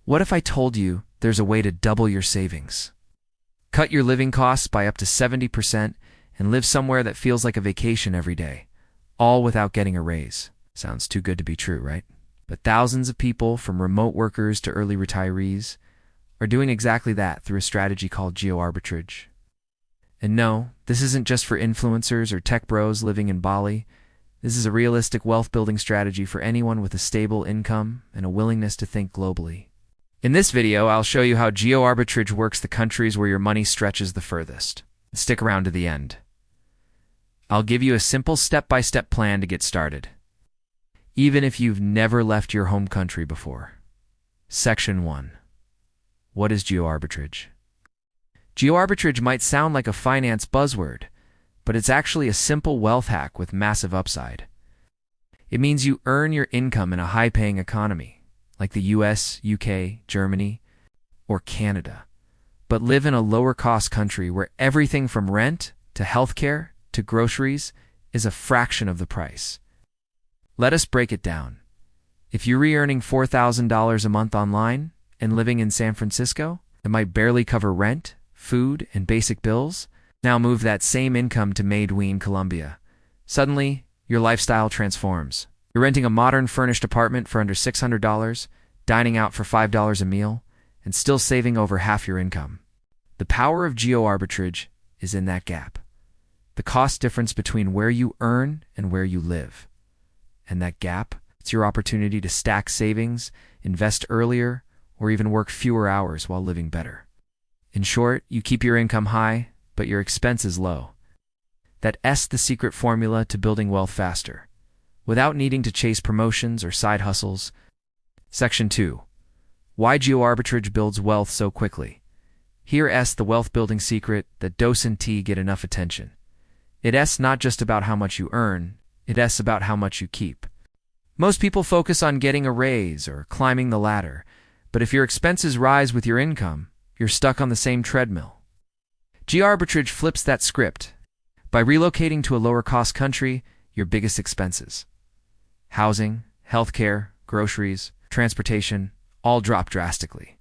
What if I told you there's a way to double your savings? Cut your living costs by up to 70% and live somewhere that feels like a vacation every day, all without getting a raise. Sounds too good to be true, right? But thousands of people, from remote workers to early retirees, are doing exactly that through a strategy called Geoarbitrage. And no, this isn't just for influencers or tech bros living in Bali. This is a realistic wealth-building strategy for anyone with a stable income and a willingness to think globally. In this video, I'll show you how Geoarbitrage works the countries where your money stretches the furthest. Stick around to the end. I'll give you a simple step-by-step plan to get started, even if you've never left your home country before. Section 1. What is Geoarbitrage? Geoarbitrage might sound like a finance buzzword, but it's actually a simple wealth hack with massive upside. It means you earn your income in a high-paying economy, like the US, UK, Germany, or Canada, but live in a lower-cost country where everything from rent to healthcare to groceries is a fraction of the price. Let us break it down. If you're earning $4,000 a month online and living in San Francisco, it might barely cover rent, food, and basic bills. Now move that same income to Medellin, Colombia. Suddenly, your lifestyle transforms. You're renting a modern furnished apartment for under $600, dining out for $5 a meal, and still saving over half your income. The power of Geoarbitrage is in that gap. The cost difference between where you earn and where you live. And that gap, it's your opportunity to stack savings, invest earlier, or even work fewer hours while living better. In short, you keep your income high, but your expenses low. That's the secret formula to building wealth faster, without needing to chase promotions or side hustles. Section 2. Why Geoarbitrage builds wealth so quickly. Here's the wealth-building secret that doesn't get enough attention. It's not just about how much you earn, it's about how much you keep. Most people focus on getting a raise or climbing the ladder, but if your expenses rise with your income, you're stuck on the same treadmill. Geoarbitrage flips that script. By relocating to a lower-cost country, your biggest expenses, housing, healthcare, groceries, transportation, all drop drastically.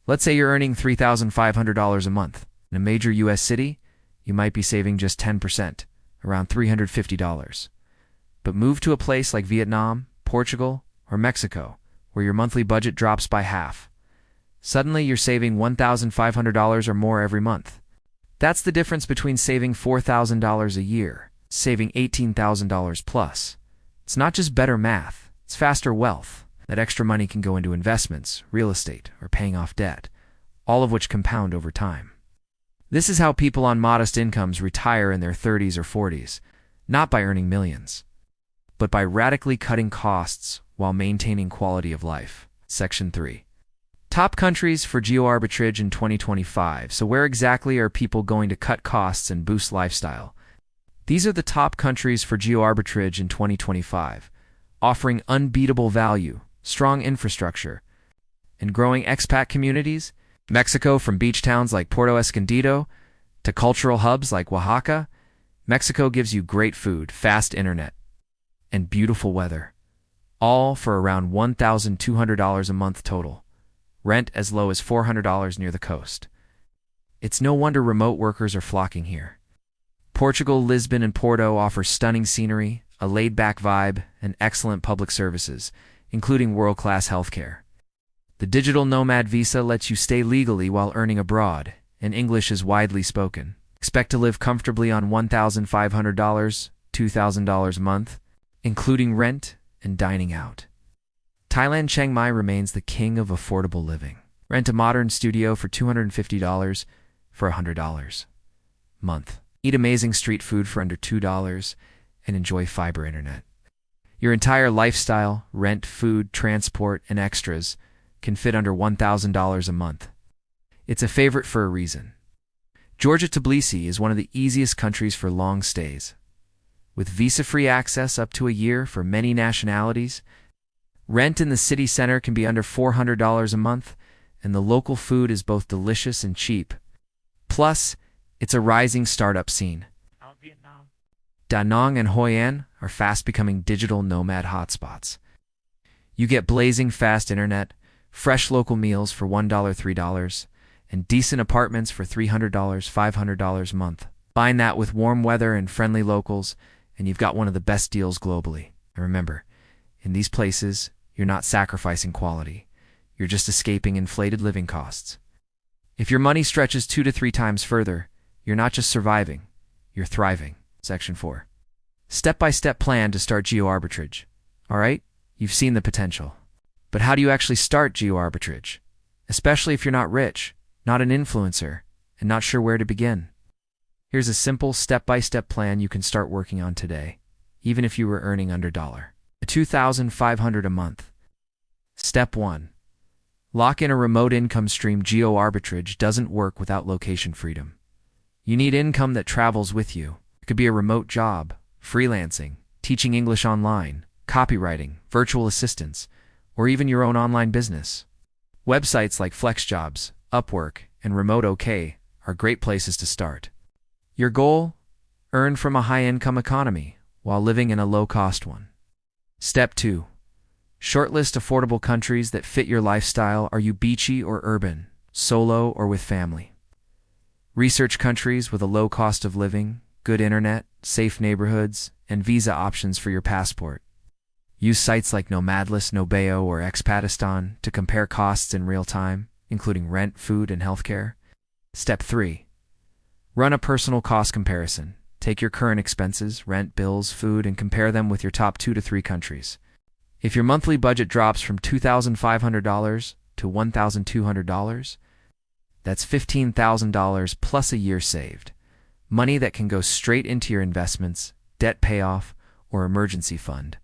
Let's say you're earning $3,500 a month. In a major U.S. city, you might be saving just 10%, around $350. But move to a place like Vietnam, Portugal, or Mexico, where your monthly budget drops by half. Suddenly, you're saving $1,500 or more every month. That's the difference between saving $4,000 a year, saving $18,000 plus. It's not just better math, it's faster wealth. That extra money can go into investments, real estate, or paying off debt, all of which compound over time. This is how people on modest incomes retire in their 30s or 40s, not by earning millions, but by radically cutting costs while maintaining quality of life. Section 3. Top countries for Geoarbitrage in 2025. So where exactly are people going to cut costs and boost lifestyle? These are the top countries for Geoarbitrage in 2025, offering unbeatable value, strong infrastructure, and growing expat communities. Mexico, from beach towns like Puerto Escondido to cultural hubs like Oaxaca, Mexico gives you great food, fast internet, and beautiful weather, all for around $1,200 a month total. Rent as low as $400 near the coast. It's no wonder remote workers are flocking here. Portugal, Lisbon, and Porto offer stunning scenery, a laid-back vibe, and excellent public services, including world-class healthcare. The digital nomad visa lets you stay legally while earning abroad, and English is widely spoken. Expect to live comfortably on $1,500, $2,000 a month, including rent and dining out. Thailand, Chiang Mai remains the king of affordable living. Rent a modern studio for $250 for $100 a month. Eat amazing street food for under $2 and enjoy fiber internet. Your entire lifestyle, rent, food, transport, and extras can fit under $1,000 a month. It's a favorite for a reason. Georgia, Tbilisi is one of the easiest countries for long stays. With visa-free access up to a year for many nationalities, rent in the city center can be under $400 a month, and the local food is both delicious and cheap. Plus, it's a rising startup scene. Da Nang and Hoi An are fast becoming digital nomad hotspots. You get blazing fast internet, fresh local meals for $1, $3, and decent apartments for $300, $500 a month. Combine that with warm weather and friendly locals, and you've got one of the best deals globally. And remember, in these places, you're not sacrificing quality. You're just escaping inflated living costs. If your money stretches 2 to 3 times further, you're not just surviving, you're thriving. Section 4. Step-by-step plan to start Geoarbitrage. All right, you've seen the potential. But how do you actually start Geoarbitrage? Especially if you're not rich, not an influencer, and not sure where to begin. Here's a simple step-by-step plan you can start working on today, even if you were earning under $2,500 a month. Step 1. Lock in a remote income stream. Geoarbitrage doesn't work without location freedom. You need income that travels with you. It could be a remote job, freelancing, teaching English online, copywriting, virtual assistants, or even your own online business. Websites like FlexJobs, Upwork, and Remote OK are great places to start. Your goal? Earn from a high-income economy while living in a low-cost one. Step 2. Shortlist affordable countries that fit your lifestyle. Are you beachy or urban, solo or with family? Research countries with a low cost of living, good internet, safe neighborhoods, and visa options for your passport. Use sites like Nomadlist, Nobeo, or Expatistan to compare costs in real time, including rent, food, and healthcare. Step 3. Run a personal cost comparison. Take your current expenses, rent, bills, food, and compare them with your top 2 to 3 countries. If your monthly budget drops from $2,500 to $1,200, that's $15,000 plus a year saved. Money that can go straight into your investments, debt payoff, or emergency fund.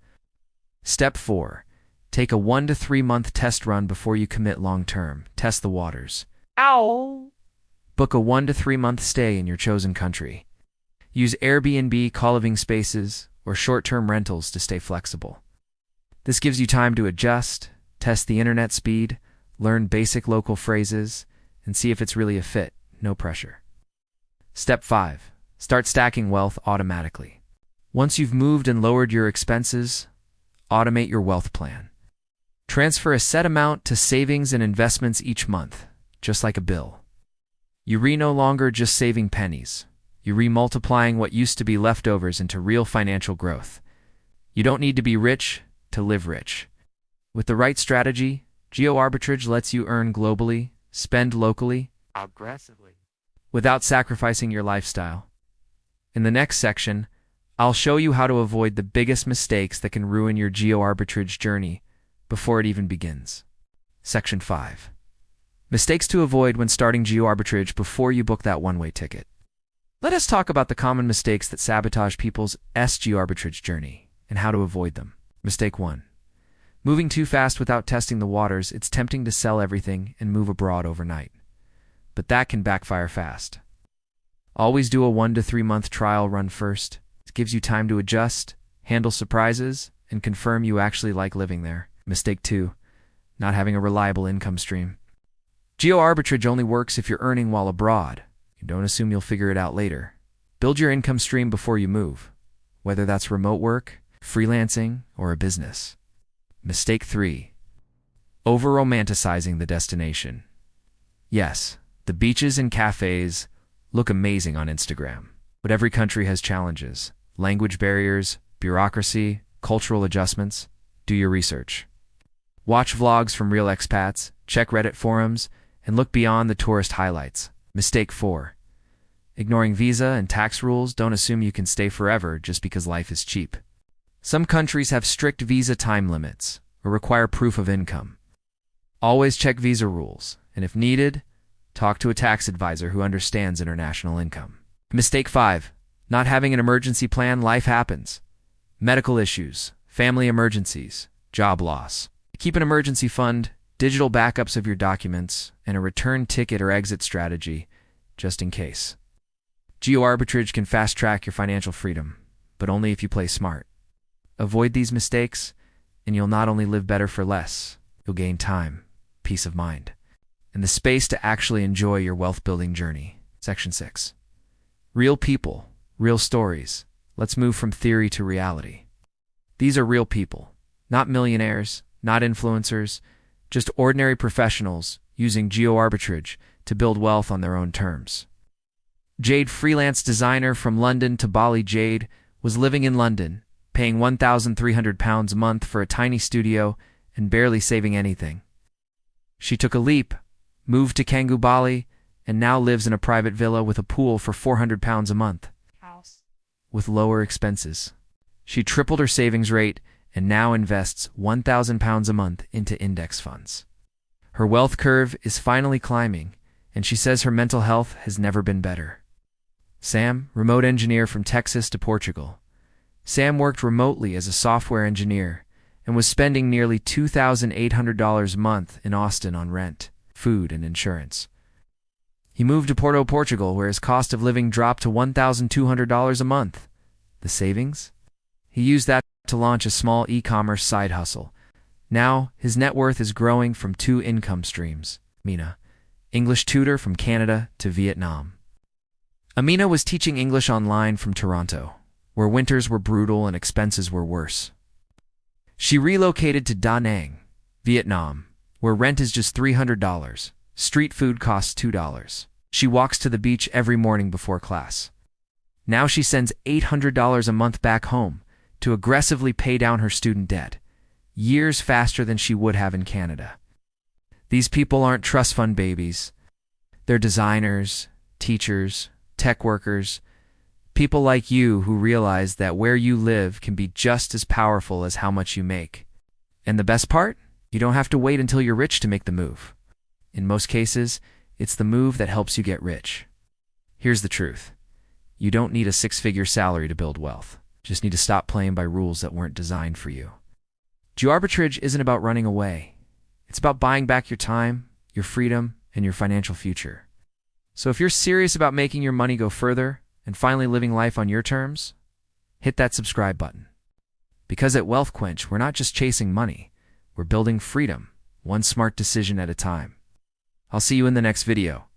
Step 4. Take a 1 to 3 month test run before you commit long term. Test the waters. Ow! Book a 1 to 3 month stay in your chosen country. Use Airbnb, co-living spaces, or short-term rentals to stay flexible. This gives you time to adjust, test the internet speed, learn basic local phrases, and see if it's really a fit. No pressure. Step 5. Start stacking wealth automatically. Once you've moved and lowered your expenses, automate your wealth plan. Transfer a set amount to savings and investments each month, just like a bill. You're no longer just saving pennies. You're remultiplying what used to be leftovers into real financial growth. You don't need to be rich to live rich. With the right strategy, Geoarbitrage lets you earn globally, spend locally, Aggressively. without sacrificing your lifestyle. In the next section, I'll show you how to avoid the biggest mistakes that can ruin your Geoarbitrage journey before it even begins. Section 5. Mistakes to avoid when starting Geoarbitrage before you book that one-way ticket. Let us talk about the common mistakes that sabotage people's Geoarbitrage journey and how to avoid them. Mistake 1. Moving too fast without testing the waters. It's tempting to sell everything and move abroad overnight. But that can backfire fast. Always do a 1 to 3 month trial run first. It gives you time to adjust, handle surprises, and confirm you actually like living there. Mistake 2. Not having a reliable income stream. Geoarbitrage only works if you're earning while abroad. You don't assume you'll figure it out later. Build your income stream before you move, whether that's remote work, freelancing, or a business. Mistake 3. Over-romanticizing the destination. Yes, the beaches and cafes look amazing on Instagram, but every country has challenges. Language barriers, bureaucracy, cultural adjustments. Do your research. Watch vlogs from real expats, check Reddit forums, and look beyond the tourist highlights. Mistake 4. Ignoring visa and tax rules. Don't assume you can stay forever just because life is cheap. Some countries have strict visa time limits or require proof of income. Always check visa rules, and if needed, talk to a tax advisor who understands international income. Mistake 5. Not having an emergency plan. Life happens. Medical issues, family emergencies, job loss. Keep an emergency fund, digital backups of your documents, and a return ticket or exit strategy, just in case. Geoarbitrage can fast-track your financial freedom, but only if you play smart. Avoid these mistakes, and you'll not only live better for less, you'll gain time, peace of mind, and the space to actually enjoy your wealth-building journey. Section 6. Real people, real stories. Let's move from theory to reality. These are real people, not millionaires, not influencers, just ordinary professionals using Geoarbitrage to build wealth on their own terms. Jade, freelance designer from London to Bali. Jade was living in London, paying £1,300 a month for a tiny studio and barely saving anything. She took a leap, moved to Canggu, Bali, and now lives in a private villa with a pool for £400 a month. House. With lower expenses. She tripled her savings rate and now invests £1,000 a month into index funds. Her wealth curve is finally climbing, and she says her mental health has never been better. Sam, remote engineer from Texas to Portugal. Sam worked remotely as a software engineer and was spending nearly $2,800 a month in Austin on rent, food, and insurance. He moved to Portugal, where his cost of living dropped to $1,200 a month. The savings? He used that to launch a small e-commerce side hustle. Now, his net worth is growing from 2 income streams. Amina, English tutor from Canada to Vietnam. Amina was teaching English online from Toronto, where winters were brutal and expenses were worse. She relocated to Da Nang, Vietnam, where rent is just $300. Street food costs $2. She walks to the beach every morning before class. Now she sends $800 a month back home to aggressively pay down her student debt, years faster than she would have in Canada. These people aren't trust fund babies. They're designers, teachers, tech workers, people like you who realize that where you live can be just as powerful as how much you make. And the best part? You don't have to wait until you're rich to make the move. In most cases, it's the move that helps you get rich. Here's the truth. You don't need a 6-figure salary to build wealth. You just need to stop playing by rules that weren't designed for you. Geoarbitrage isn't about running away. It's about buying back your time, your freedom, and your financial future. So if you're serious about making your money go further and finally living life on your terms, hit that subscribe button. Because at WealthQuench, we're not just chasing money. We're building freedom, one smart decision at a time. I'll see you in the next video.